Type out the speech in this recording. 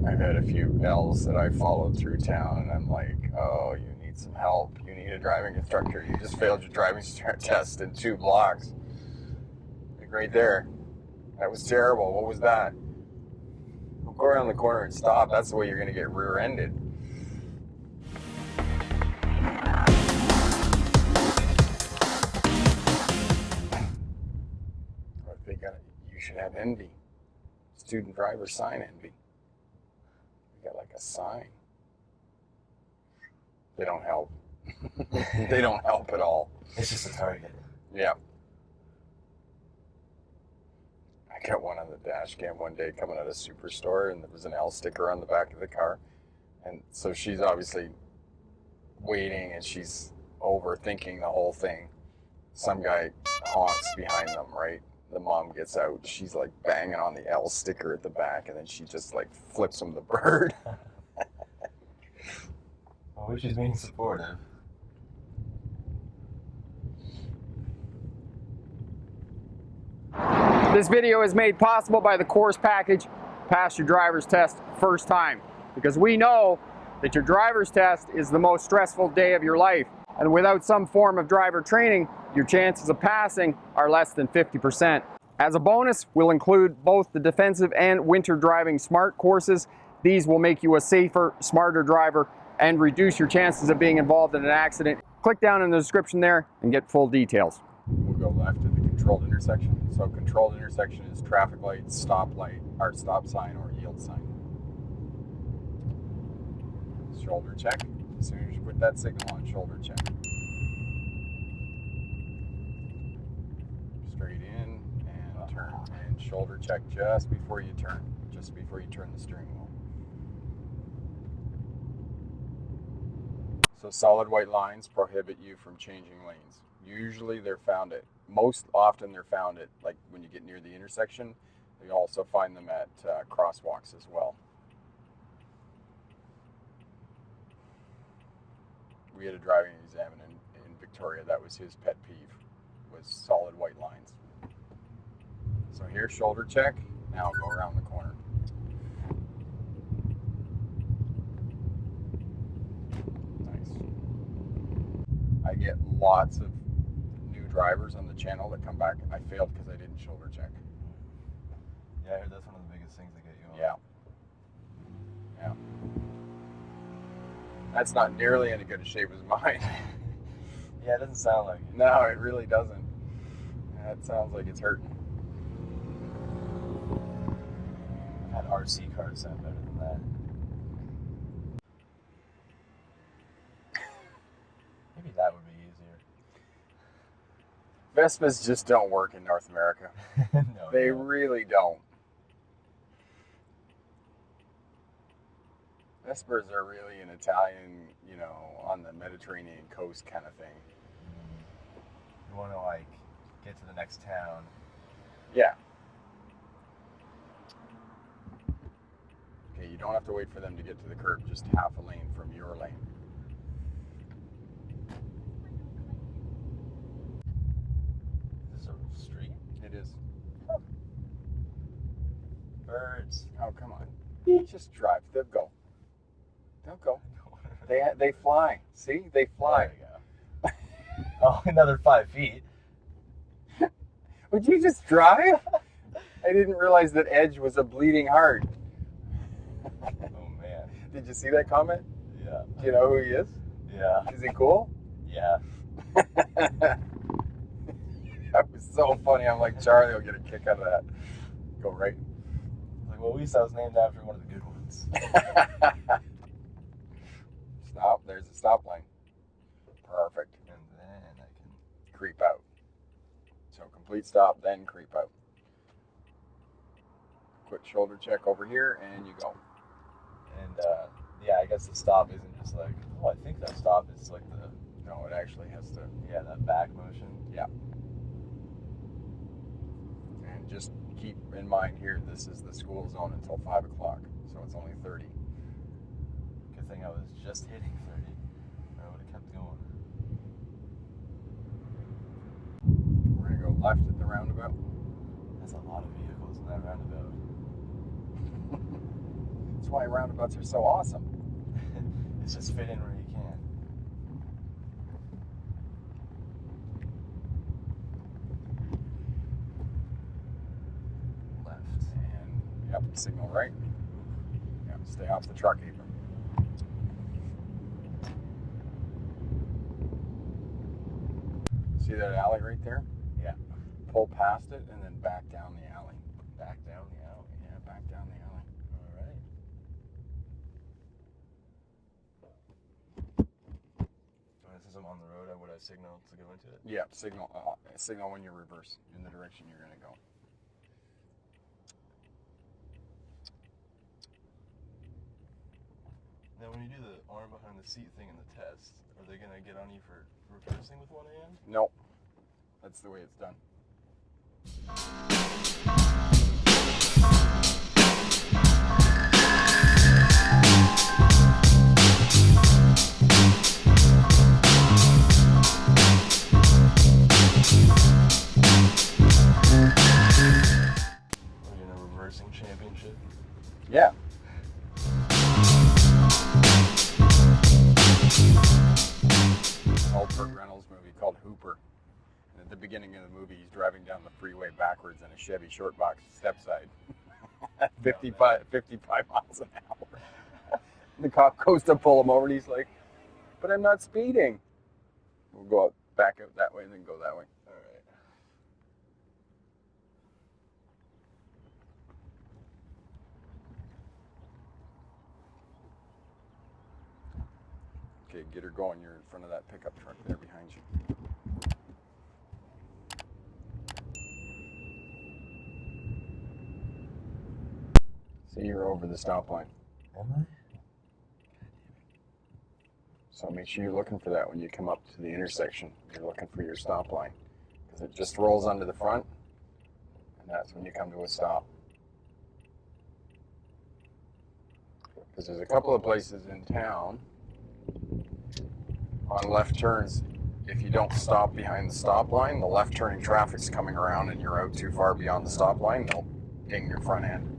I've had a few L's that I followed through town, and I'm like, oh, you need some help. You need a driving instructor. You just failed your driving test in 2 blocks. Like right there. That was terrible. What was that? Go around the corner and stop. That's the way you're going to get rear-ended. You should have envy. Student driver sign envy. You got like a sign. They don't help. They don't help at all. It's just a target. Yeah. I got one on the dash cam one day coming out of Superstore, and there was an L sticker on the back of the car. And so she's obviously waiting, and she's overthinking the whole thing. Some guy honks behind them, right? The mom gets out. She's like banging on the L sticker at the back, and then she just like flips him the bird. I wish she's being supportive. This video is made possible by the course package, Pass Your Driver's Test First Time, because we know that your driver's test is the most stressful day of your life, and without some form of driver training, your chances of passing are less than 50%. As a bonus, we'll include both the defensive and winter driving smart courses. These will make you a safer, smarter driver and reduce your chances of being involved in an accident. Click down in the description there and get full details. We'll go left at the controlled intersection. So controlled intersection is traffic light, stop sign, or yield sign. Shoulder check. As soon as you put that signal on, shoulder check. Straight in and turn. And shoulder check just before you turn. Just before you turn the steering wheel. So solid white lines prohibit you from changing lanes. Usually most often they're found at, like when you get near the intersection. You also find them at crosswalks as well. We had a driving exam in Victoria. That was his pet peeve, was solid white lines. So here's shoulder check. Now go around the corner. Nice. I get lots of new drivers on the channel that come back. I failed because I didn't shoulder check. Yeah, I heard that's one of the biggest things that get you on. Yeah. Yeah. That's not nearly in as good a shape as mine. Yeah, it doesn't sound like it. No, it really doesn't. That sounds like it's hurting. I've had RC cars sound better than that. Maybe that would be easier. Vespas just don't work in North America. No, They no. really don't. Vespas are really an Italian, on the Mediterranean coast kind of thing. You want to like get to the next town. Yeah. Okay, you don't have to wait for them to get to the curb, just half a lane from your lane. Is this a street? It is. Birds. Oh, come on. Just drive. They'll go. They'll go. They fly. See? They fly. There we go. Oh, another 5 feet. Would you just drive? I didn't realize that Edge was a bleeding heart. Oh, man. Did you see that comment? Yeah. Do you know who he is? Yeah. Is he cool? Yeah. That was so funny. I'm like, Charlie will get a kick out of that. Go right. Like, well, at least I was named after one of the good ones. Stop. There's a stop line. Perfect. And then I can... Creep out. So complete stop, then creep out. Quick shoulder check over here, and you go. And, yeah, I guess the stop isn't just like, oh, I think that stop is like the... No, it actually has to. Yeah, that back motion. Yeah. And just keep in mind here, this is the school zone until 5 o'clock, so it's only 30. Good thing I was just hitting 30. I would have kept going. We're going to go left at the roundabout. That's a lot of vehicles in that roundabout. That's why roundabouts are so awesome. It's just fit in where you can. Left. And yep, signal right. Yep, stay off the truck apron. See that alley right there? Yeah. Pull past it and then back down the alley. Back down the alley. Yeah, back down the alley. All right. Since I'm on the road, would I signal to go into it? Yeah, signal when you reverse in the direction you're going to go. Now, when you do the arm behind the seat thing in the test, are they going to get on you for reversing with one hand? Nope. That's the way it's done. Are you in a reversing championship? Yeah. An old Burt Reynolds movie called Hooper. And at the beginning of the movie, he's driving down the freeway backwards in a Chevy short box stepside. 55 miles an hour. The cop goes to pull him over and he's like, but I'm not speeding. We'll go out, back out that way and then go that way. All right. Okay, get her going. You're in front of that pickup truck there behind you. See, you're over the stop line. Am I? So make sure you're looking for that when you come up to the intersection. You're looking for your stop line. Because it just rolls onto the front, and that's when you come to a stop. Because there's a couple of places in town on left turns, if you don't stop behind the stop line, the left turning traffic's coming around and you're out too far beyond the stop line, they'll ding your front end.